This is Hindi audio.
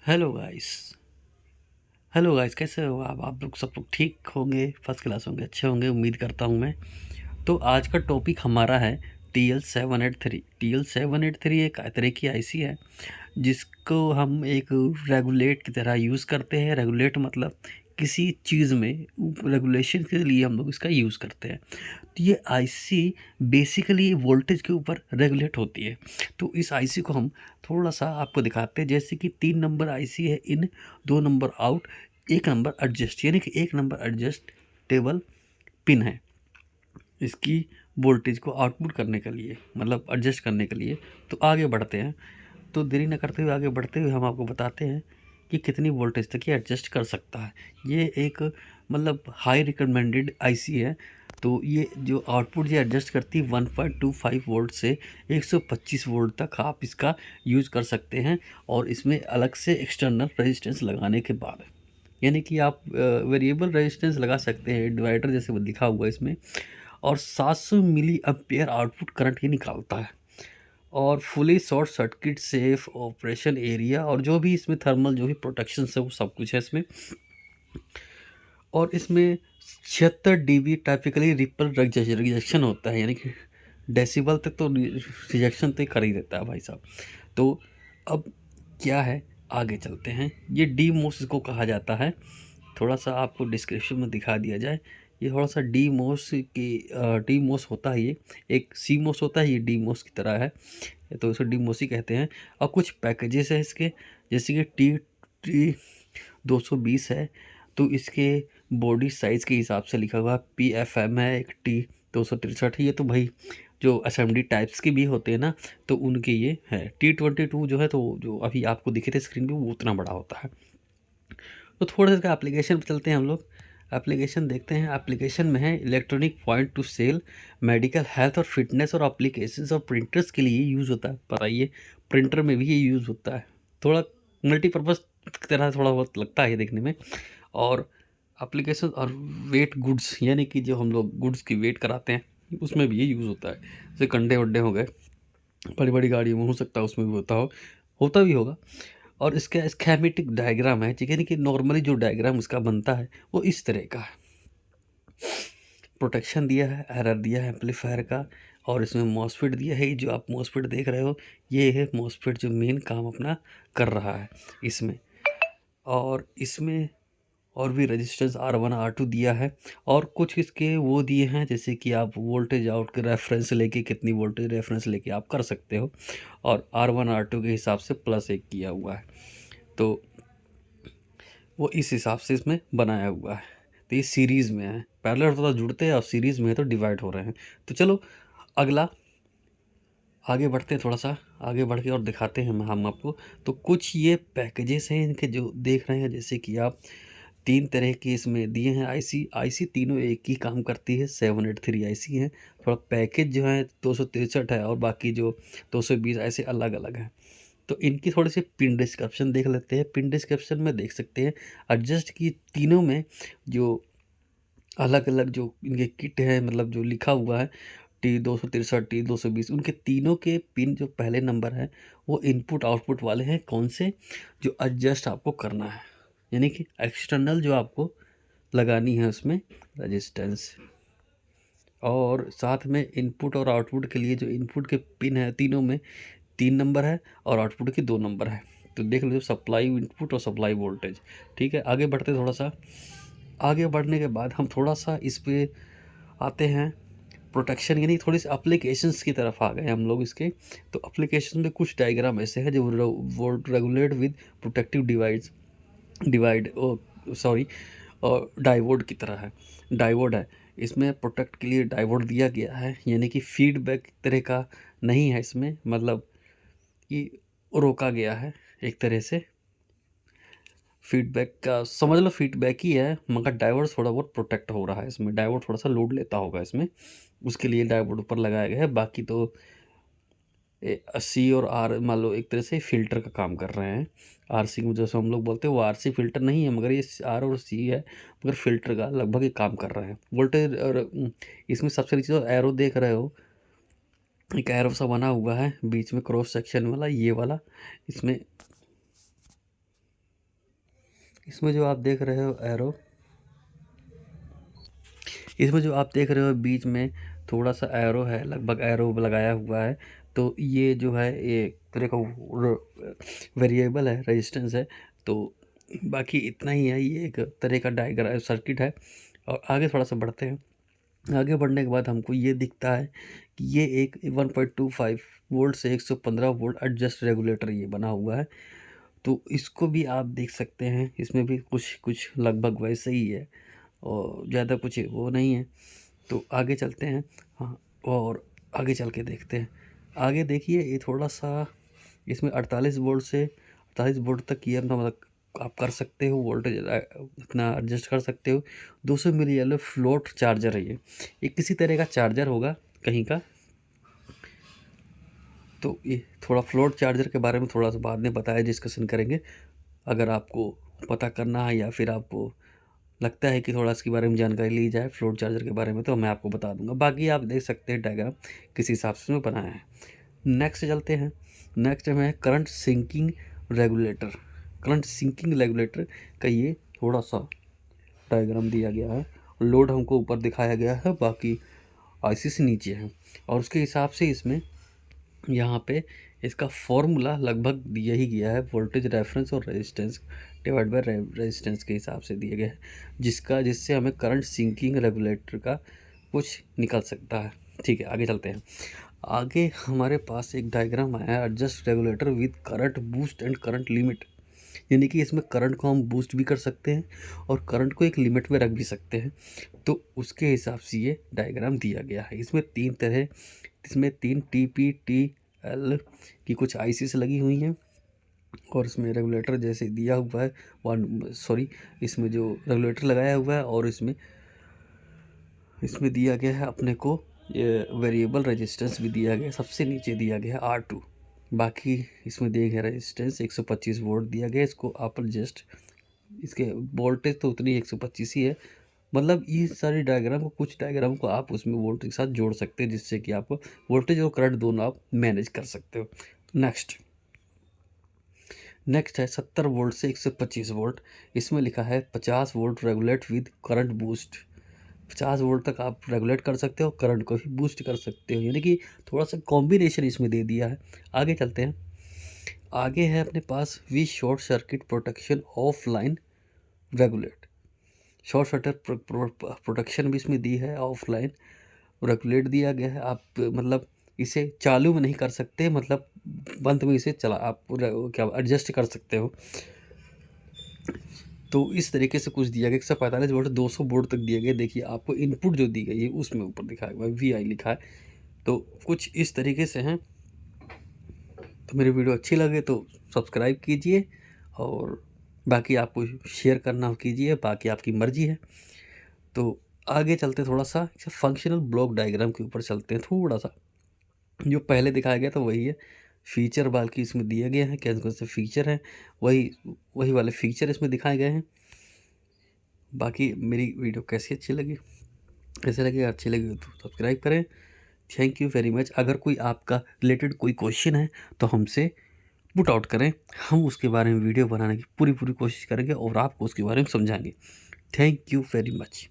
Hello guys. हेलो गाइस, कैसे हो आप लोग? सब लोग ठीक होंगे, फर्स्ट क्लास होंगे, अच्छे होंगे, उम्मीद करता हूँ मैं। तो आज का टॉपिक हमारा है TL783। TL783 एक तरह की आईसी है जिसको हम एक रेगुलेट की तरह यूज़ करते हैं। रेगुलेट मतलब किसी चीज़ में रेगुलेशन के लिए हम लोग इसका यूज़ करते हैं। तो ये आईसी बेसिकली वोल्टेज के ऊपर रेगुलेट होती है। तो इस आईसी को हम थोड़ा सा आपको दिखाते हैं। जैसे कि 3 नंबर आईसी है इन, 2 नंबर आउट, 1 नंबर एडजस्ट, यानी कि 1 नंबर एडजस्ट टेबल पिन है इसकी वोल्टेज को आउटपुट करने के लिए, मतलब एडजस्ट करने के लिए। तो आगे बढ़ते हैं। तो देरी न करते हुए आगे बढ़ते हुए हम आपको बताते हैं कि कितनी वोल्टेज तक ये एडजस्ट कर सकता है। ये एक मतलब हाई रिकमेंडेड आईसी है। तो ये जो आउटपुट ये एडजस्ट करती है 1.25 वोल्ट से 125 वोल्ट तक आप इसका यूज़ कर सकते हैं। और इसमें अलग से एक्सटर्नल रेजिस्टेंस लगाने के बाद, यानी कि आप वेरिएबल रेजिस्टेंस लगा सकते हैं, डिवाइडर जैसे वो लिखा हुआ है इसमें। और 700 मिली एम्पेयर आउटपुट करंट ही निकालता है। और fully short circuit safe operation area, और जो भी इसमें थर्मल जो भी प्रोटेक्शन है वो सब कुछ है इसमें। और इसमें 76 dB टाइपिकली रिपल रिजेक्शन होता है, यानी कि डेसिबल तक तो रिजेक्शन तो कर ही देता है भाई साहब। तो अब क्या है, आगे चलते हैं। ये डी मोस इसको कहा जाता है। थोड़ा सा आपको डिस्क्रिप्शन में दिखा दिया जाए। ये थोड़ा सा डी मोस की डी मोस होता है, ये एक सी मोस होता है, ये डी मोस की तरह है, तो इसे डी मोस ही कहते हैं। और कुछ पैकेजेस है इसके, जैसे कि टी 220 है, तो इसके बॉडी साइज़ के हिसाब से लिखा हुआ PFM है। एक T 263 है, ये तो भाई जो असेंबली टाइप्स के भी होते हैं ना, तो उनके ये है। T 22 जो है, तो जो अभी आपको दिखे थे स्क्रीन पे वो उतना बड़ा होता है। तो थोड़ा सा एप्लीकेशन पर चलते हैं हम लोग। एप्लीकेशन देखते हैं। एप्लीकेशन में है electronic point to sale, medical, health और फिटनेस, और एप्लीकेशंस और प्रिंटर्स के लिए यूज़ होता है। पर आइए, प्रिंटर में भी ये यूज़ होता है। थोड़ा मल्टीपर्पज़ की तरह थोड़ा बहुत लगता है देखने में। और एप्लीकेशन और वेट गुड्स, यानी कि जो हम लोग गुड्स की वेट कराते हैं उसमें भी ये यूज़ होता है। जैसे कंडे वड्डे हो गए, बड़ी बड़ी गाड़ियों में हो सकता है उसमें भी होता भी होगा। और इसका स्कीमेटिक डायग्राम है, ठीक है, यानी कि नॉर्मली जो डायग्राम इसका बनता है वो इस तरह का है। प्रोटेक्शन दिया है, एरर दिया है एम्पलीफायर का, और इसमें मॉसफेट दिया है। ये जो आप मॉसफेट देख रहे हो, ये है मॉसफेट जो मेन काम अपना कर रहा है इसमें। और इसमें और भी रजिस्टर्स R1 R2 दिया है। और कुछ इसके वो दिए हैं, जैसे कि आप वोल्टेज आउट के रेफरेंस लेके, कितनी वोल्टेज रेफरेंस लेके आप कर सकते हो। और R1 R2 के हिसाब से +1 किया हुआ है, तो वो इस हिसाब से इसमें बनाया हुआ है। तो ये सीरीज़ में है, पैरेलल थोड़ा जुड़ते हैं और सीरीज़ में है तो डिवाइड हो रहे हैं। तो चलो अगला आगे बढ़ते हैं, थोड़ा सा आगे बढ़ के और दिखाते हैं हम आपको। तो कुछ ये पैकेजेस हैं इनके जो देख रहे हैं, जैसे कि आप 3 तरह के इसमें दिए हैं आईसी तीनों एक ही काम करती है। 783 आईसी है। थोड़ा पैकेज जो है 263 है, और बाकी जो 220 ऐसे अलग अलग हैं। तो इनकी थोड़ी सी पिन डिस्क्रिप्शन देख लेते हैं। पिन डिस्क्रिप्शन में देख सकते हैं एडजस्ट की तीनों में जो अलग अलग जो इनके किट है, मतलब जो लिखा हुआ है T 263 T 220, उनके तीनों के पिन जो पहले नंबर है वो इनपुट आउटपुट वाले हैं। कौन से? जो एडजस्ट आपको करना है, यानी कि एक्सटर्नल जो आपको लगानी है उसमें रजिस्टेंस। और साथ में इनपुट और आउटपुट के लिए जो इनपुट के पिन है, तीनों में 3 नंबर है और आउटपुट के 2 नंबर है। तो देख लो, सप्लाई इनपुट और सप्लाई वोल्टेज। ठीक है, आगे बढ़ते थोड़ा सा। आगे बढ़ने के बाद हम थोड़ा सा इस पे आते हैं प्रोटेक्शन, यानी थोड़ी सी एप्लीकेशंस की तरफ आ गए हम लोग इसके। तो एप्लीकेशन में कुछ डायग्राम ऐसे हैं जो volt regulate with protective divide sorry और डायोड की तरह है। डायोड है इसमें, प्रोटेक्ट के लिए डायोड दिया गया है, यानी कि फीडबैक तरह का नहीं है इसमें, मतलब कि रोका गया है एक तरह से। फीडबैक का समझ लो फीडबैक ही है, मगर डायोड थोड़ा बहुत प्रोटेक्ट हो रहा है इसमें। डायोड थोड़ा सा लोड लेता होगा इसमें, उसके लिए डायोड ऊपर लगाया गया है। बाकी तो सी और आर मान लो एक तरह से फ़िल्टर का काम कर रहे हैं। RC में जैसे हम लोग बोलते हैं, वो RC फ़िल्टर नहीं है, मगर ये आर और सी है, मगर फ़िल्टर का लगभग एक काम कर रहे हैं। वोल्टेज और इसमें सबसे नीचे जो एरो देख रहे हो, एक एरो सा बना हुआ है बीच में क्रॉस सेक्शन वाला, ये वाला। इसमें इसमें जो आप देख रहे हो एरो, इसमें जो आप देख रहे हो बीच में थोड़ा सा एरो है, लगभग एरो लगाया हुआ है। तो ये जो है ये तरह का वेरिएबल है, रेजिस्टेंस है। तो बाकी इतना ही है, ये एक तरह का डायग्राम सर्किट है। और आगे थोड़ा सा बढ़ते हैं। आगे बढ़ने के बाद हमको ये दिखता है कि ये एक 1.25 वोल्ट से 115 वोल्ट एडजस्ट रेगुलेटर ये बना हुआ है। तो इसको भी आप देख सकते हैं, इसमें भी कुछ कुछ लगभग वैसे ही है और ज़्यादा कुछ वो नहीं है। तो आगे चलते हैं। हाँ, और आगे चल के देखते हैं। आगे देखिए ये थोड़ा सा, इसमें 48 वोल्ट से 48 वोल्ट तक ये अपना मतलब आप कर सकते हो, वोल्टेज इतना एडजस्ट कर सकते हो। 200 मिली एम्प फ्लोट चार्जर है ये किसी तरह का चार्जर होगा कहीं का। तो ये थोड़ा फ्लोट चार्जर के बारे में थोड़ा सा बाद में बताया, डिस्कशन करेंगे। अगर आपको पता करना है या फिर आपको लगता है कि थोड़ा इसके बारे में जानकारी ली जाए फ्लोट चार्जर के बारे में, तो मैं आपको बता दूंगा। बाकी आप देख सकते हैं डायग्राम किस हिसाब से मैं बनाया है। नेक्स्ट चलते हैं। नेक्स्ट में है current sinking regulator. Current sinking regulator का ये थोड़ा सा डायग्राम दिया गया है। लोड हमको ऊपर दिखाया गया है, बाकी आईसी से नीचे है। और उसके हिसाब से इसमें यहाँ पे इसका फॉर्मूला लगभग दिया ही गया है, वोल्टेज रेफरेंस और रेजिस्टेंस डिवाइड बाय रेजिस्टेंस के हिसाब से दिया गया है, जिससे हमें करंट सिंकिंग रेगुलेटर का कुछ निकल सकता है। ठीक है, आगे चलते हैं। आगे हमारे पास एक डायग्राम आया है, adjust regulator with current boost and current limit. यानी कि इसमें करंट को हम बूस्ट भी कर सकते हैं और करंट को एक लिमिट में रख भी सकते हैं। तो उसके हिसाब से ये डायग्राम दिया गया है। इसमें तीन TPTL की कुछ आईसी लगी हुई हैं और इसमें रेगुलेटर जैसे दिया हुआ है इसमें जो रेगुलेटर लगाया हुआ है और इसमें दिया गया है अपने को ये वेरिएबल रेजिस्टेंस भी दिया गया है। सबसे नीचे दिया गया है R2। बाकी इसमें दिया गया रेजिस्टेंस 125 वोल्ट दिया गया। इसको आप जस्ट इसके वोल्टेज तो उतनी 125 ही है। मतलब ये सारी डायग्राम को, कुछ डायग्राम को आप उसमें वोल्टेज के साथ जोड़ सकते हैं, जिससे कि आप वोल्टेज और करंट दोनों आप मैनेज कर सकते हो। नेक्स्ट है 70 वोल्ट से 125 वोल्ट। इसमें लिखा है 50 volt regulate with current boost. 50 volt तक आप रेगुलेट कर सकते हो, करंट को भी बूस्ट कर सकते हो। यानी कि थोड़ा सा कॉम्बिनेशन इसमें दे दिया है। आगे चलते हैं। आगे है अपने पास वी short circuit protection offline regulate. Short circuit protection भी इसमें दी है, ऑफलाइन रेगुलेट दिया गया है। आप मतलब इसे चालू में नहीं कर सकते, मतलब बंद में इसे चला आप क्या एडजस्ट कर सकते हो। तो इस तरीके से कुछ दिया गया। 145 वोल्ट 200 वोल्ट तक दिया गया। देखिए आपको इनपुट जो दी गई है उसमें ऊपर दिखाया हुआ है VI लिखा है। तो कुछ इस तरीके से हैं। तो मेरी वीडियो अच्छी लगे तो सब्सक्राइब कीजिए और बाकी आपको शेयर करना हो कीजिए, बाकी आपकी मर्जी है। तो आगे चलते थोड़ा सा फंक्शनल ब्लॉक डायग्राम के ऊपर चलते हैं। थोड़ा सा जो पहले दिखाया गया था वही है। फीचर बाकी इसमें दिए गए हैं, कौन से फीचर हैं, वही वाले फीचर इसमें दिखाए गए हैं। बाकी मेरी वीडियो कैसी अच्छी लगी, कैसे लगी, अच्छी लगी तो सब्सक्राइब करें। Thank you very much. अगर कोई आपका रिलेटेड कोई क्वेश्चन है तो हमसे पुट आउट करें, हम उसके बारे में वीडियो बनाने की पूरी कोशिश करेंगे और आपको उसके बारे में समझाएंगे। Thank you very much.